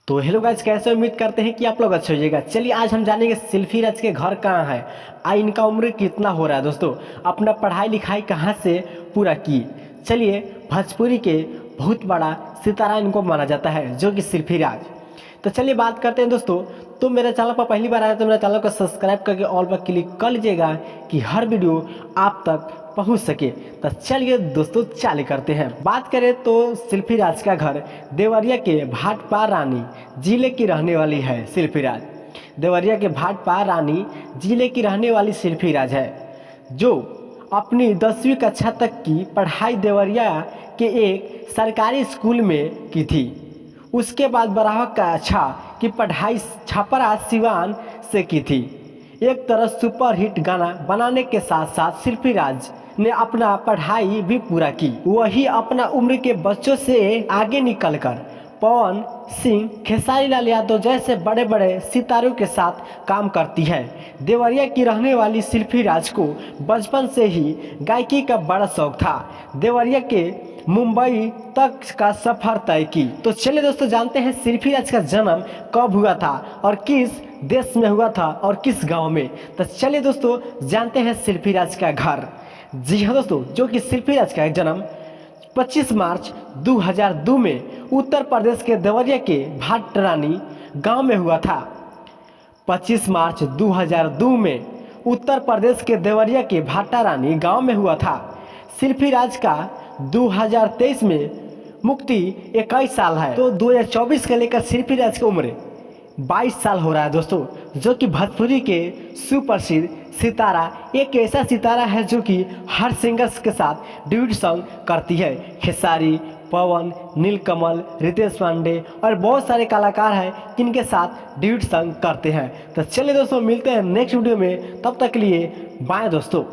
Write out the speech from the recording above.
तो hello guys, कैसे उम्मीद करते हैं कि आप लोग अच्छे होइएगा। चलिए आज हम जानेंगे सेल्फी राज के घर कहाँ है, इनका उम्र कितना हो रहा है। दोस्तों अपना पढ़ाई लिखाई कहाँ से पूरा की। चलिए भोजपुरी के बहुत बड़ा सितारा इनको माना जाता है जो कि सेल्फी राज। तो चलिए बात करते हैं दोस्तों। तो मेरे चैनल पर पहली बार आया तो मेरे चैनल को सब्सक्राइब करके ऑल पर क्लिक कर लीजिएगा कि हर वीडियो आप तक पहुंच सके। तो चलिए दोस्तों चालू करते हैं। बात करें तो सेल्फी राज का घर देवरिया के भाटपार रानी जिले की रहने वाली है सेल्फी राज। देवरिया के भाटपार रानी जिले की रहने वाली सेल्फी राज है, जो अपनी 10वीं कक्षा तक की पढ़ाई देवरिया के एक सरकारी स्कूल में की थी। उसके बाद 12वीं कक्षा की पढ़ाई छपरा सिवान से की थी। एक तरह सुपरहिट गाना बनाने के साथ साथ सेल्फी राज ने अपना पढ़ाई भी पूरा की। वही अपना उम्र के बच्चों से आगे निकलकर पवन सिंह, खेसारी लाल यादव जैसे बड़े बड़े सितारों के साथ काम करती है। देवरिया की रहने वाली सेल्फी राज को बचपन से ही गायकी का बड़ा शौक था। देवरिया के मुंबई तक का सफर तय की। तो चलिए दोस्तों जानते हैं सेल्फी राज का जन्म कब हुआ था और किस देश में हुआ था और किस गांव में। तो चलिए दोस्तों जानते हैं सेल्फी राज का घर। जी हाँ दोस्तों, जो कि सेल्फी राज का जन्म 25 मार्च 2002 में उत्तर प्रदेश के देवरिया के भाटरानी गांव में हुआ था। 25 मार्च 2002 में उत्तर प्रदेश के देवरिया के भाटारानी गांव में हुआ था। सेल्फी राज का 2023 में मुक्ति 21 साल है। तो 2024 के लेकर सेल्फी राज की उम्र 22 साल हो रहा है दोस्तों, जो कि भोजपुरी के सुप्रसिद्ध सितारा, एक ऐसा सितारा है जो कि हर सिंगर्स के साथ ड्यूट सॉन्ग करती है। खेसारी, पवन, नीलकमल, रितेश पांडे और बहुत सारे कलाकार हैं जिनके साथ ड्यूट सॉन्ग करते हैं। तो चलिए दोस्तों मिलते हैं नेक्स्ट वीडियो में, तब तक के लिए बाय दोस्तों।